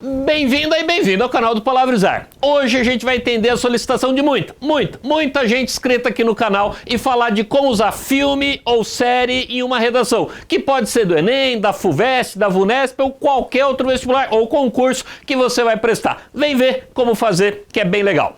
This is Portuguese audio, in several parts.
Bem-vinda e bem-vindo ao canal do Palavrizar. Hoje a gente vai entender a solicitação de muita gente inscrita aqui no canal e falar de como usar filme ou série em uma redação, que pode ser do Enem, da FUVEST, da VUNESP ou qualquer outro vestibular ou concurso que você vai prestar. Vem ver como fazer, que é bem legal.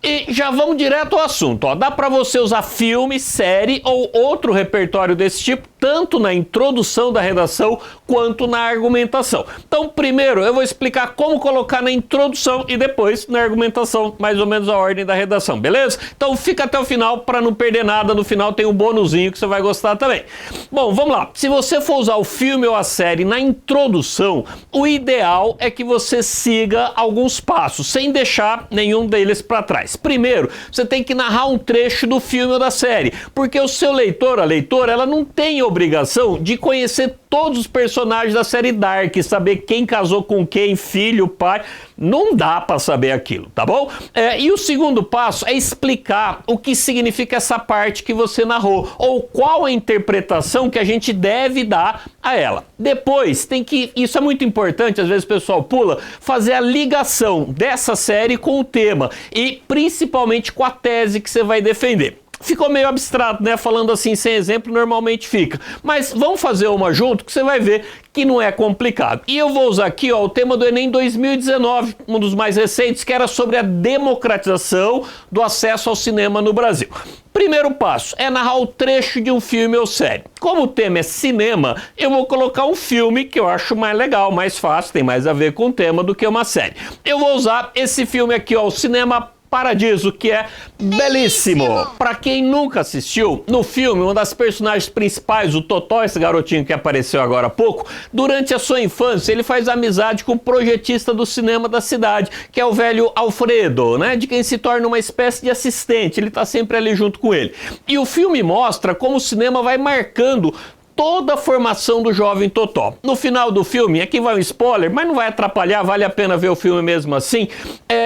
E já vamos direto ao assunto, ó. Dá para você usar filme, série ou outro repertório desse tipo, tanto na introdução da redação quanto na argumentação. Então, primeiro eu vou explicar como colocar na introdução e depois na argumentação, mais ou menos a ordem da redação, beleza? Então fica até o final para não perder nada, no final tem um bonuzinho que você vai gostar também. Bom, vamos lá. Se você for usar o filme ou a série na introdução, o ideal é que você siga alguns passos, sem deixar nenhum deles para trás. Primeiro, você tem que narrar um trecho do filme ou da série, porque o seu leitor, a leitora, ela não tem obrigação de conhecer todos os personagens da série Dark, saber quem casou com quem, filho, pai, não dá para saber aquilo, tá bom? E o segundo passo é explicar o que significa essa parte que você narrou, ou qual a interpretação que a gente deve dar a ela. Depois tem que, isso é muito importante, às vezes o pessoal pula, fazer a ligação dessa série com o tema e principalmente com a tese que você vai defender. Ficou meio abstrato, né? Falando assim sem exemplo, normalmente fica. Mas vamos fazer uma junto que você vai ver que não é complicado. E eu vou usar aqui, ó, o tema do Enem 2019, um dos mais recentes, que era sobre a democratização do acesso ao cinema no Brasil. Primeiro passo é narrar o trecho de um filme ou série. Como o tema é cinema, eu vou colocar um filme que eu acho mais legal, mais fácil, tem mais a ver com o tema do que uma série. Eu vou usar esse filme aqui, ó, o Cinema Paradiso, que é belíssimo. Para quem nunca assistiu, no filme, uma das personagens principais, o Totó, esse garotinho que apareceu agora há pouco, durante a sua infância, ele faz amizade com o projetista do cinema da cidade, que é o velho Alfredo, né? De quem se torna uma espécie de assistente, ele tá sempre ali junto com ele. E o filme mostra como o cinema vai marcando toda a formação do jovem Totó. No final do filme, aqui vai um spoiler, mas não vai atrapalhar, vale a pena ver o filme mesmo assim,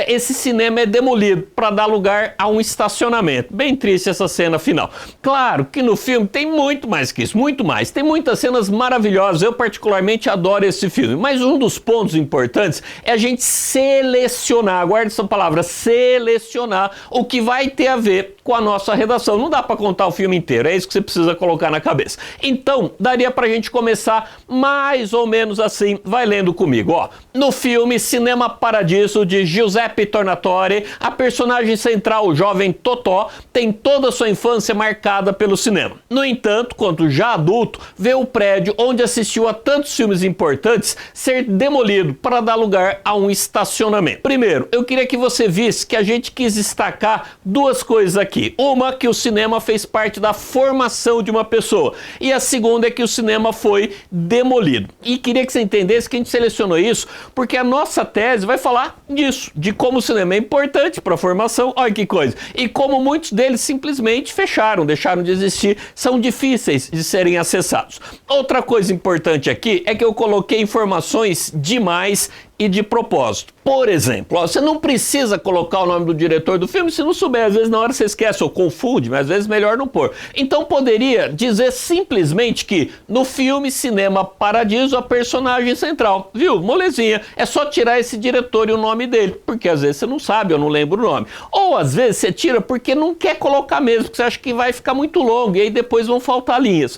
esse cinema é demolido para dar lugar a um estacionamento. Bem triste essa cena final. Claro que no filme tem muito mais que isso, muito mais. Tem muitas cenas maravilhosas, eu particularmente adoro esse filme, mas um dos pontos importantes é a gente selecionar, guarda essa palavra, selecionar o que vai ter a ver com a nossa redação. Não dá para contar o filme inteiro, é isso que você precisa colocar na cabeça. Então, daria pra gente começar mais ou menos assim, vai lendo comigo, ó. No filme Cinema Paradiso, de Giuseppe Tornatore, a personagem central, o jovem Totó, tem toda a sua infância marcada pelo cinema. No entanto, quando já adulto, vê o prédio onde assistiu a tantos filmes importantes ser demolido para dar lugar a um estacionamento. Primeiro, eu queria que você visse que a gente quis destacar duas coisas aqui. Uma, que o cinema fez parte da formação de uma pessoa, e a segunda é que o cinema foi demolido. E queria que você entendesse que a gente selecionou isso porque a nossa tese vai falar disso, de como o cinema é importante para a formação, olha que coisa, e como muitos deles simplesmente fecharam, deixaram de existir, são difíceis de serem acessados. Outra coisa importante aqui é que eu coloquei informações demais e de propósito. Por exemplo, ó, você não precisa colocar o nome do diretor do filme se não souber, às vezes na hora você esquece ou confunde, mas às vezes melhor não pôr. Então poderia dizer simplesmente que no filme Cinema Paradiso a personagem central, viu? Molezinha, é só tirar esse diretor e o nome dele, porque às vezes você não sabe ou não lembra o nome. Ou às vezes você tira porque não quer colocar mesmo, porque você acha que vai ficar muito longo e aí depois vão faltar linhas.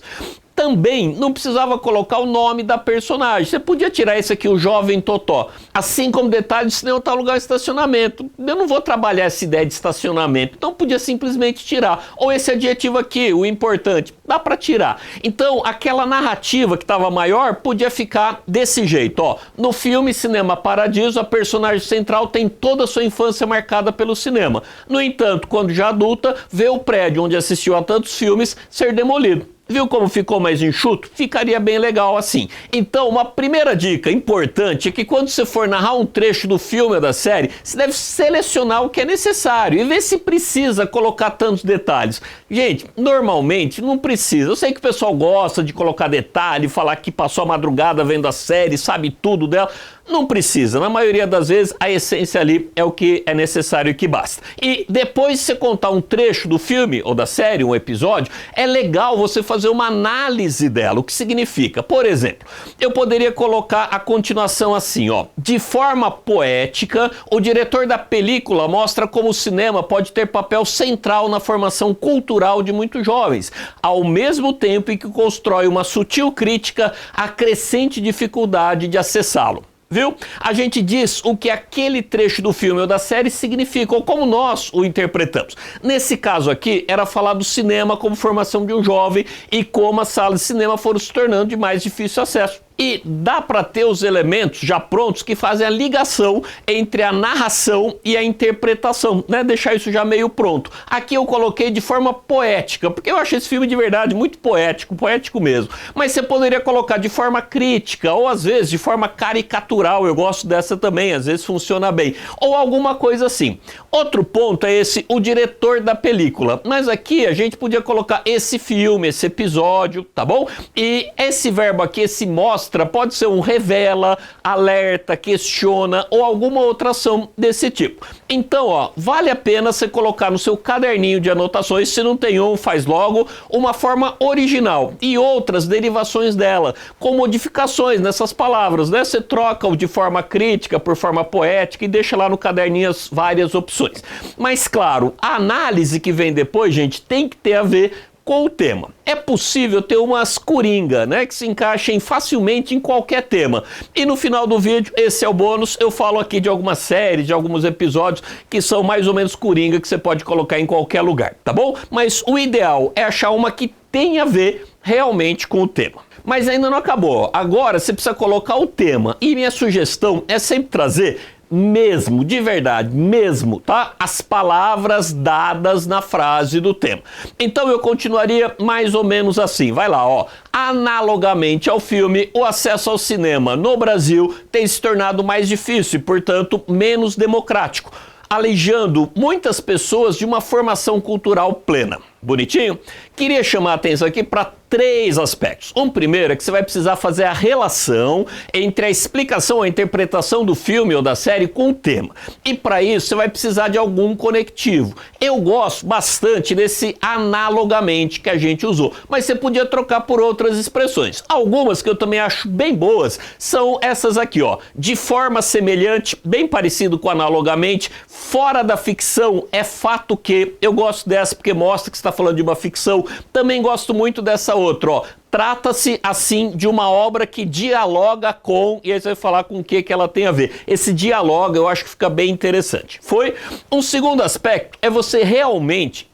Também não precisava colocar o nome da personagem. Você podia tirar esse aqui, o jovem Totó. Assim como detalhe, se não tá lugar de estacionamento. Eu não vou trabalhar essa ideia de estacionamento, então podia simplesmente tirar. Ou esse adjetivo aqui, o importante, dá para tirar. Então, aquela narrativa que estava maior podia ficar desse jeito, ó. No filme Cinema Paradiso, a personagem central tem toda a sua infância marcada pelo cinema. No entanto, quando já adulta, vê o prédio onde assistiu a tantos filmes ser demolido. Viu como ficou mais enxuto? Ficaria bem legal assim. Então, uma primeira dica importante é que quando você for narrar um trecho do filme ou da série, você deve selecionar o que é necessário e ver se precisa colocar tantos detalhes. Gente, normalmente não precisa. Eu sei que o pessoal gosta de colocar detalhe, falar que passou a madrugada vendo a série, sabe tudo dela. Não precisa, na maioria das vezes a essência ali é o que é necessário e que basta. E depois de você contar um trecho do filme ou da série, um episódio, é legal você fazer fazer uma análise dela. O que significa? Por exemplo, eu poderia colocar a continuação assim, ó. De forma poética, o diretor da película mostra como o cinema pode ter papel central na formação cultural de muitos jovens, ao mesmo tempo em que constrói uma sutil crítica à crescente dificuldade de acessá-lo. Viu? A gente diz o que aquele trecho do filme ou da série significa, ou como nós o interpretamos. Nesse caso aqui, era falar do cinema como formação de um jovem e como as salas de cinema foram se tornando de mais difícil acesso. E dá para ter os elementos já prontos que fazem a ligação entre a narração e a interpretação, né? Deixar isso já meio pronto. Aqui eu coloquei de forma poética, porque eu achei esse filme de verdade muito poético, poético mesmo. Mas você poderia colocar de forma crítica, ou às vezes de forma caricatural, eu gosto dessa também, às vezes funciona bem. Ou alguma coisa assim. Outro ponto é esse, o diretor da película. Mas aqui a gente podia colocar esse filme, esse episódio, tá bom? E esse verbo aqui, esse mostra, pode ser um revela, alerta, questiona ou alguma outra ação desse tipo. Então, ó, vale a pena você colocar no seu caderninho de anotações, se não tem um, faz logo, uma forma original e outras derivações dela, com modificações nessas palavras, né? Você troca o de forma crítica por forma poética e deixa lá no caderninho as várias opções. Mas, claro, a análise que vem depois, gente, tem que ter a ver com o tema. É possível ter umas coringa, né, que se encaixem facilmente em qualquer tema. E no final do vídeo, esse é o bônus, eu falo aqui de algumas séries, de alguns episódios que são mais ou menos coringa, que você pode colocar em qualquer lugar, tá bom? Mas o ideal é achar uma que tenha a ver realmente com o tema. Mas ainda não acabou. Agora você precisa colocar o tema. E minha sugestão é sempre trazer mesmo, de verdade, mesmo, tá? As palavras dadas na frase do tema. Então eu continuaria mais ou menos assim, vai lá, ó. Analogamente ao filme, o acesso ao cinema no Brasil tem se tornado mais difícil e, portanto, menos democrático, alejando muitas pessoas de uma formação cultural plena. Bonitinho? Queria chamar a atenção aqui para 3 aspectos. Um primeiro é que você vai precisar fazer a relação entre a explicação, a interpretação do filme ou da série com o tema. E para isso você vai precisar de algum conectivo. Eu gosto bastante desse analogamente que a gente usou, mas você podia trocar por outras expressões. Algumas que eu também acho bem boas são essas aqui, ó. De forma semelhante, bem parecido com analogamente, fora da ficção, é fato que. Eu gosto dessa porque mostra que você está falando de uma ficção. Também gosto muito dessa outra, ó. Trata-se, assim, de uma obra que dialoga com... E aí você vai falar com o que ela tem a ver. Esse dialoga eu acho que fica bem interessante. Foi? Um segundo aspecto é você realmente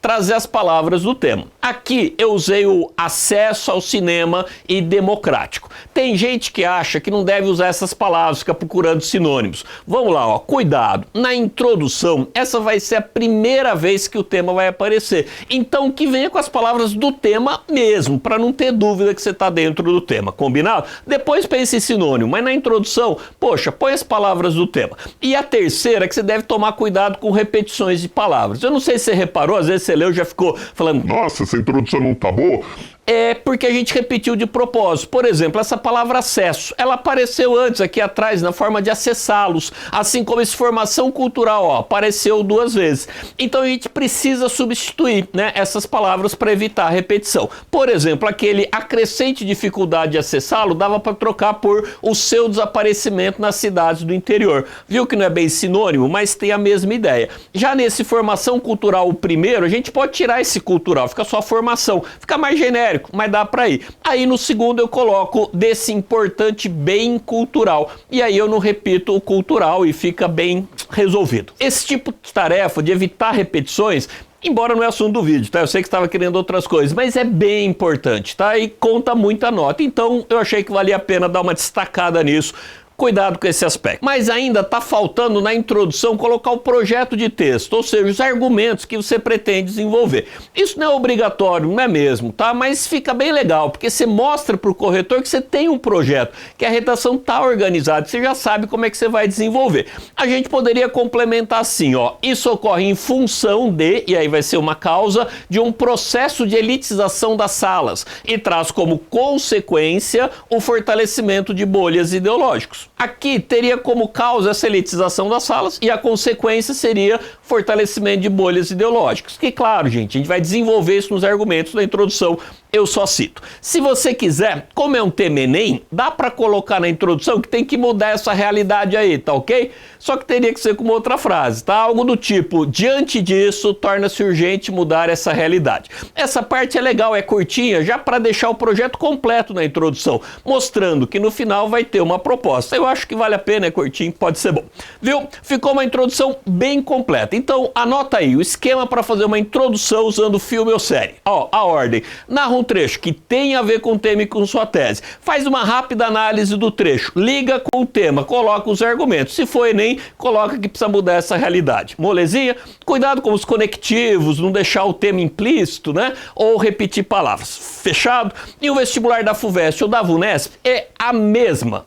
trazer as palavras do tema. Aqui eu usei o acesso ao cinema e democrático. Tem gente que acha que não deve usar essas palavras, fica procurando sinônimos. Vamos lá, ó. Cuidado. Na introdução, essa vai ser a primeira vez que o tema vai aparecer. Então, que venha com as palavras do tema mesmo, para não ter dúvida que você está dentro do tema, combinado? Depois pense em sinônimo, mas na introdução, poxa, põe as palavras do tema. E a terceira é que você deve tomar cuidado com repetições de palavras. Eu não sei se você reparou, às vezes você leu e já ficou falando, nossa, essa introdução não tá boa. É porque a gente repetiu de propósito. Por exemplo, essa palavra acesso, ela apareceu antes aqui atrás na forma de acessá-los, assim como essa formação cultural, ó, apareceu 2 vezes. Então a gente precisa substituir, né, essas palavras para evitar a repetição. Por exemplo, aquele a crescente dificuldade de acessá-lo dava para trocar por o seu desaparecimento nas cidades do interior. Viu que não é bem sinônimo, mas tem a mesma ideia. Já nesse formação cultural, o primeiro, a gente pode tirar esse cultural, fica só formação, fica mais genérico, mas dá para ir. Aí no segundo eu coloco desse importante bem cultural. E aí eu não repito o cultural e fica bem resolvido. Esse tipo de tarefa de evitar repetições, embora não é assunto do vídeo, tá? Eu sei que estava querendo outras coisas, mas é bem importante, tá? E conta muita nota. Então eu achei que valia a pena dar uma destacada nisso. Cuidado com esse aspecto. Mas ainda está faltando na introdução colocar o projeto de texto, ou seja, os argumentos que você pretende desenvolver. Isso não é obrigatório, não é mesmo, tá? Mas fica bem legal, porque você mostra para o corretor que você tem um projeto, que a redação está organizada, você já sabe como é que você vai desenvolver. A gente poderia complementar assim, ó, isso ocorre em função de, e aí vai ser uma causa, de um processo de elitização das salas, e traz como consequência o fortalecimento de bolhas ideológicos. isso. Aqui teria como causa essa elitização das salas e a consequência seria fortalecimento de bolhas ideológicas. Que claro, gente, a gente vai desenvolver isso nos argumentos da introdução, eu só cito. Se você quiser, como é um tema Enem, dá para colocar na introdução que tem que mudar essa realidade aí, tá ok? Só que teria que ser com uma outra frase, tá? Algo do tipo, diante disso, torna-se urgente mudar essa realidade. Essa parte é legal, é curtinha, já para deixar o projeto completo na introdução, mostrando que no final vai ter uma proposta. Eu acho que vale a pena, é curtinho, pode ser bom. Viu? Ficou uma introdução bem completa. Então, anota aí o esquema para fazer uma introdução usando filme ou série. Ó, a ordem. Narra um trecho que tem a ver com o tema e com sua tese. Faz uma rápida análise do trecho. Liga com o tema, coloca os argumentos. Se for Enem, coloca que precisa mudar essa realidade. Molezinha? Cuidado com os conectivos, não deixar o tema implícito, né? Ou repetir palavras. Fechado? E o vestibular da FUVEST ou da VUNESP é a mesma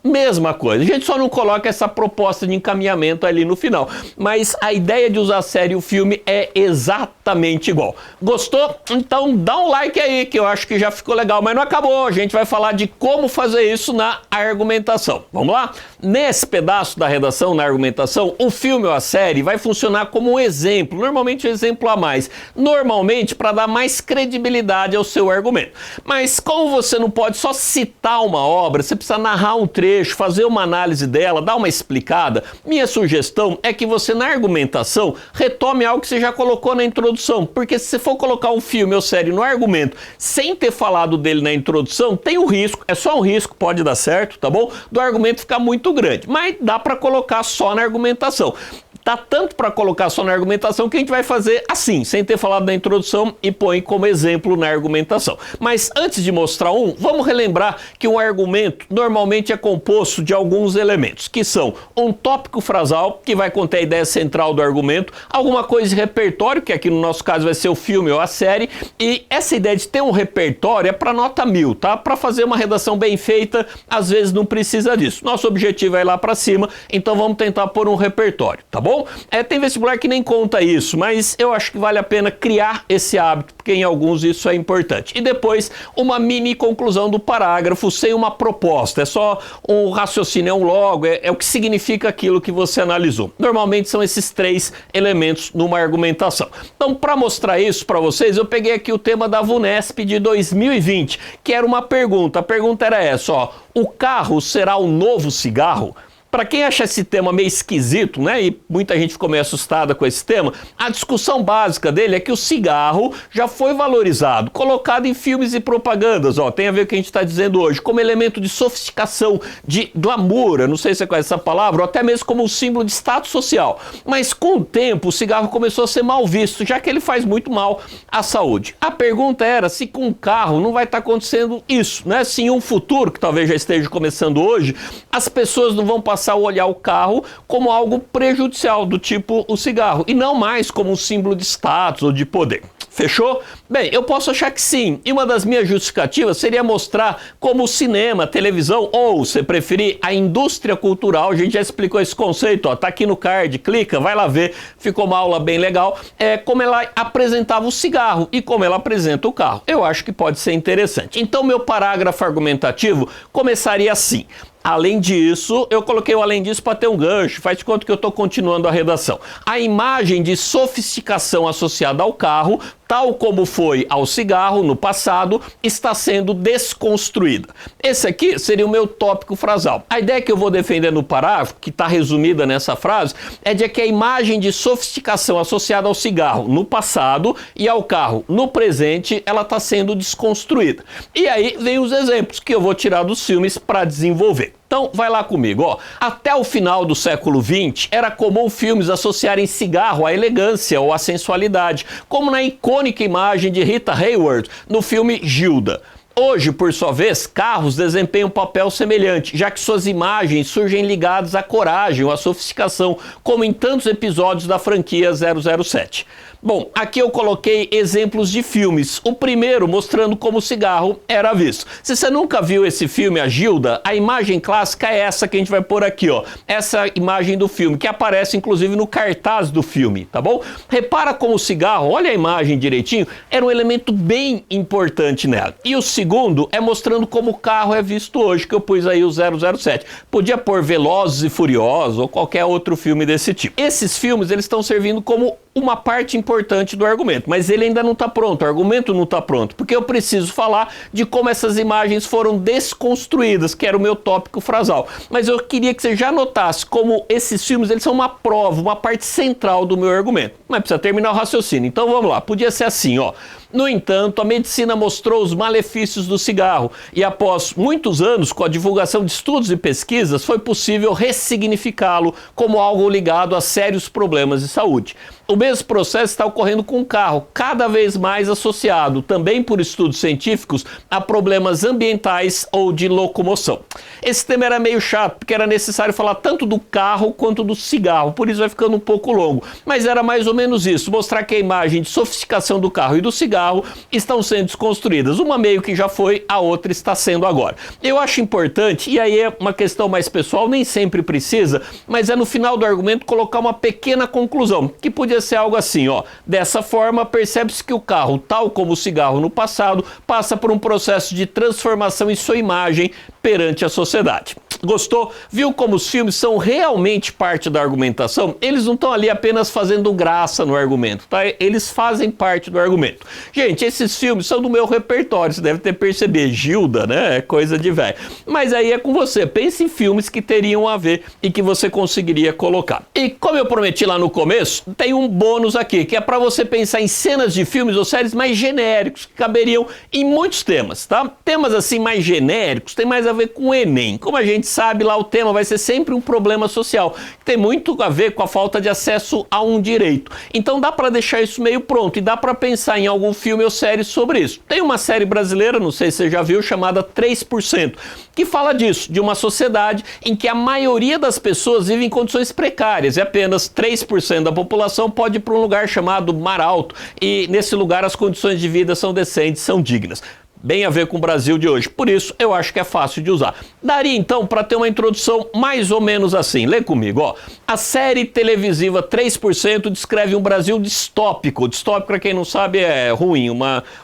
coisa. A gente só não coloca essa proposta de encaminhamento ali no final. Mas a ideia de usar a série e o filme é exatamente igual. Gostou? Então dá um like aí, que eu acho que já ficou legal. Mas não acabou, a gente vai falar de como fazer isso na argumentação. Vamos lá? Nesse pedaço da redação, na argumentação, o filme ou a série vai funcionar como um exemplo, normalmente um exemplo a mais, normalmente para dar mais credibilidade ao seu argumento. Mas como você não pode só citar uma obra, você precisa narrar um trecho, fazer uma análise dela, dar uma explicada, minha sugestão é que você na argumentação retome algo que você já colocou na introdução, porque se você for colocar um filme ou série no argumento sem ter falado dele na introdução, tem um risco, é só um risco, pode dar certo, tá bom? Do argumento ficar muito grande, mas dá para colocar só na argumentação. Tá tanto para colocar só na argumentação que a gente vai fazer assim, sem ter falado na introdução e põe como exemplo na argumentação. Mas antes de mostrar vamos relembrar que um argumento normalmente é composto de alguns elementos, que são um tópico frasal, que vai conter a ideia central do argumento, alguma coisa de repertório, que aqui no nosso caso vai ser o filme ou a série, e essa ideia de ter um repertório é para nota 1000, tá? Para fazer uma redação bem feita, às vezes não precisa disso. Nosso objetivo é ir lá para cima, então vamos tentar pôr um repertório, tá bom? Tem vestibular que nem conta isso, mas eu acho que vale a pena criar esse hábito, porque em alguns isso é importante. E depois, uma mini conclusão do parágrafo sem uma proposta, é só um raciocínio, é um logo, é o que significa aquilo que você analisou. Normalmente são esses 3 elementos numa argumentação. Então, para mostrar isso para vocês, eu peguei aqui o tema da VUNESP de 2020, que era uma pergunta. A pergunta era essa, ó: o carro será o novo cigarro? Para quem acha esse tema meio esquisito, né, e muita gente ficou meio assustada com esse tema, a discussão básica dele é que o cigarro já foi valorizado, colocado em filmes e propagandas, ó, tem a ver com o que a gente está dizendo hoje, como elemento de sofisticação, de glamour, eu não sei se você conhece essa palavra, ou até mesmo como um símbolo de status social. Mas com o tempo o cigarro começou a ser mal visto, já que ele faz muito mal à saúde. A pergunta era se com o carro não vai estar acontecendo isso, né? Se em um futuro, que talvez já esteja começando hoje, as pessoas não vão passar a olhar o carro como algo prejudicial, do tipo o cigarro, e não mais como um símbolo de status ou de poder. Fechou? Bem, eu posso achar que sim, e uma das minhas justificativas seria mostrar como o cinema, a televisão, ou, se preferir, a indústria cultural, a gente já explicou esse conceito, ó, tá aqui no card, clica, vai lá ver, ficou uma aula bem legal, como ela apresentava o cigarro e como ela apresenta o carro. Eu acho que pode ser interessante. Então, meu parágrafo argumentativo começaria assim: além disso, eu coloquei o além disso para ter um gancho, faz de conta que eu estou continuando a redação. A imagem de sofisticação associada ao carro, tal como foi ao cigarro no passado, está sendo desconstruída. Esse aqui seria o meu tópico frasal. A ideia que eu vou defender no parágrafo, que está resumida nessa frase, é de que a imagem de sofisticação associada ao cigarro no passado e ao carro no presente, ela está sendo desconstruída. E aí vem os exemplos que eu vou tirar dos filmes para desenvolver. Então, vai lá comigo, ó. Até o final do século XX, era comum filmes associarem cigarro à elegância ou à sensualidade, como na icônica imagem de Rita Hayworth no filme Gilda. Hoje, por sua vez, carros desempenham um papel semelhante, já que suas imagens surgem ligadas à coragem ou à sofisticação, como em tantos episódios da franquia 007. Bom, aqui eu coloquei exemplos de filmes. O primeiro mostrando como o cigarro era visto. Se você nunca viu esse filme, A Gilda, a imagem clássica é essa que a gente vai pôr aqui, ó. Essa imagem do filme, que aparece inclusive no cartaz do filme, tá bom? Repara como o cigarro, olha a imagem direitinho, era um elemento bem importante nela. E o segundo é mostrando como o carro é visto hoje, que eu pus aí o 007. Podia pôr Velozes e Furiosos ou qualquer outro filme desse tipo. Esses filmes, eles estão servindo como uma parte importante do argumento, mas ele ainda não está pronto, o argumento não está pronto, porque eu preciso falar de como essas imagens foram desconstruídas, que era o meu tópico frasal. Mas eu queria que você já notasse como esses filmes, eles são uma prova, uma parte central do meu argumento. Mas precisa terminar o raciocínio, então vamos lá. Podia ser assim, ó. No entanto, a medicina mostrou os malefícios do cigarro e após muitos anos, com a divulgação de estudos e pesquisas, foi possível ressignificá-lo como algo ligado a sérios problemas de saúde. O mesmo processo está ocorrendo com o carro, cada vez mais associado, também por estudos científicos, a problemas ambientais ou de locomoção. Esse tema era meio chato, porque era necessário falar tanto do carro quanto do cigarro, por isso vai ficando um pouco longo. Mas era mais ou menos isso, mostrar que a imagem de sofisticação do carro e do cigarro estão sendo desconstruídas. Uma meio que já foi, a outra está sendo agora. Eu acho importante, e aí é uma questão mais pessoal, nem sempre precisa, mas é no final do argumento colocar uma pequena conclusão, que podia ser algo assim, ó. Dessa forma, percebe-se que o carro, tal como o cigarro no passado, passa por um processo de transformação em sua imagem perante a sociedade. Gostou? Viu como os filmes são realmente parte da argumentação? Eles não estão ali apenas fazendo graça no argumento, tá? Eles fazem parte do argumento. Gente, esses filmes são do meu repertório, você deve ter percebido. Gilda, né? É coisa de velho. Mas aí é com você. Pense em filmes que teriam a ver e que você conseguiria colocar. E como eu prometi lá no começo, tem um bônus aqui, que é para você pensar em cenas de filmes ou séries mais genéricos, que caberiam em muitos temas, tá? Temas assim mais genéricos, tem mais a ver com o Enem. Como a gente sabe, lá o tema vai ser sempre um problema social, que tem muito a ver com a falta de acesso a um direito. Então dá para deixar isso meio pronto e dá para pensar em algum filme ou série sobre isso. Tem uma série brasileira, não sei se você já viu, chamada 3%, que fala disso, de uma sociedade em que a maioria das pessoas vive em condições precárias e apenas 3% da população pode ir para um lugar chamado Mar Alto e nesse lugar as condições de vida são decentes, são dignas. Bem a ver com o Brasil de hoje, por isso eu acho que é fácil de usar. Daria então para ter uma introdução mais ou menos assim, lê comigo, ó. A série televisiva 3% descreve um Brasil distópico, distópico para quem não sabe é ruim,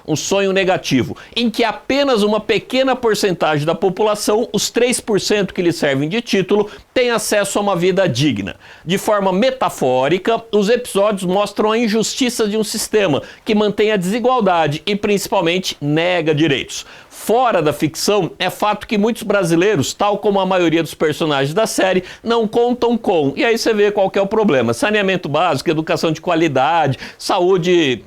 um sonho negativo, em que apenas uma pequena porcentagem da população, os 3% que lhe servem de título, tem acesso a uma vida digna. De forma metafórica, os episódios mostram a injustiça de um sistema que mantém a desigualdade e principalmente nega direitos. Fora da ficção, é fato que muitos brasileiros, tal como a maioria dos personagens da série, não contam com. E aí você vê qual que é o problema. Saneamento básico, educação de qualidade, saúde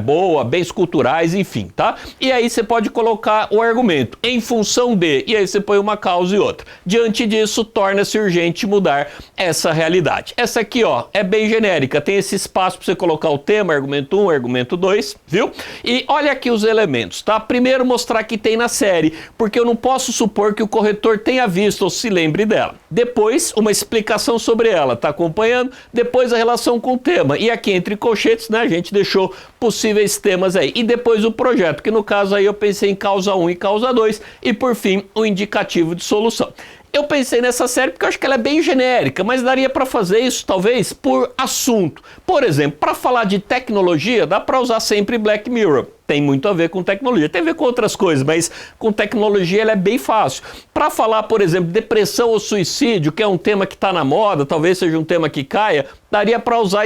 boa, bens culturais, enfim, tá? E aí você pode colocar o argumento em função de, e aí você põe uma causa e outra. Diante disso, torna-se urgente mudar essa realidade. Essa aqui, ó, é bem genérica, tem esse espaço para você colocar o tema, argumento 1, argumento 2, viu? E olha aqui os elementos, tá? Primeiro, mostrar que tem na série, porque eu não posso supor que o corretor tenha visto ou se lembre dela. Depois, uma explicação sobre ela, tá acompanhando? Depois, a relação com o tema. E aqui, entre colchetes, né, a gente deixou possíveis temas aí. E depois o projeto, que no caso aí eu pensei em causa 1 e causa 2, e por fim, o indicativo de solução. Eu pensei nessa série porque eu acho que ela é bem genérica, mas daria para fazer isso talvez por assunto. Por exemplo, para falar de tecnologia, dá para usar sempre Black Mirror. Tem muito a ver com tecnologia, tem a ver com outras coisas, mas com tecnologia ela é bem fácil. Para falar, por exemplo, depressão ou suicídio, que é um tema que está na moda, talvez seja um tema que caia, daria para usar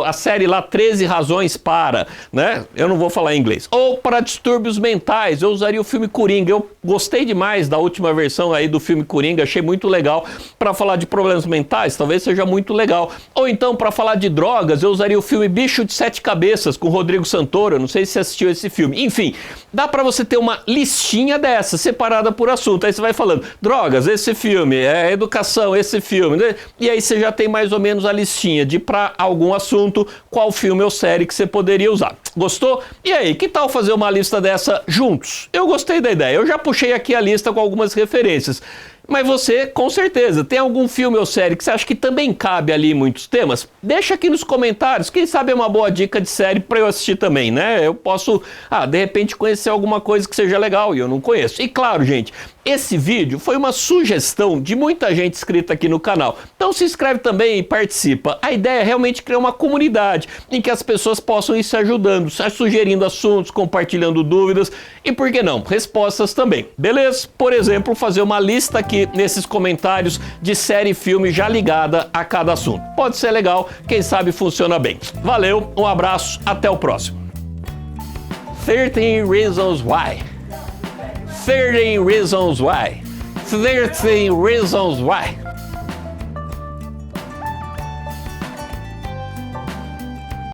a série lá 13 razões para, né? Eu não vou falar em inglês. Ou para distúrbios mentais, eu usaria o filme Coringa. Eu gostei demais da última versão aí do filme Coringa, achei muito legal. Para falar de problemas mentais, talvez seja muito legal. Ou então, para falar de drogas, eu usaria o filme Bicho de Sete Cabeças, com Rodrigo Santoro, eu não sei se você assistiu esse filme. Enfim, dá para você ter uma listinha dessa, separada por assunto. Aí você vai falando, drogas, esse filme, educação, esse filme, né? E aí você já tem mais ou menos a listinha de para algum assunto, qual filme ou série que você poderia usar. Gostou? E aí, que tal fazer uma lista dessa juntos? Eu gostei da ideia, eu já puxei aqui a lista com algumas referências. Mas você, com certeza, tem algum filme ou série que você acha que também cabe ali muitos temas? Deixa aqui nos comentários, quem sabe é uma boa dica de série para eu assistir também, né? Eu posso, de repente conhecer alguma coisa que seja legal e eu não conheço. E claro, gente, esse vídeo foi uma sugestão de muita gente inscrita aqui no canal. Então se inscreve também e participa. A ideia é realmente criar uma comunidade em que as pessoas possam ir se ajudando, sugerindo assuntos, compartilhando dúvidas e, por que não, respostas também. Beleza? Por exemplo, fazer uma lista aqui nesses comentários de série e filme já ligada a cada assunto. Pode ser legal, quem sabe funciona bem. Valeu, um abraço, até o próximo. 13 Reasons Why. 13 Reasons Why. 13 Reasons Why.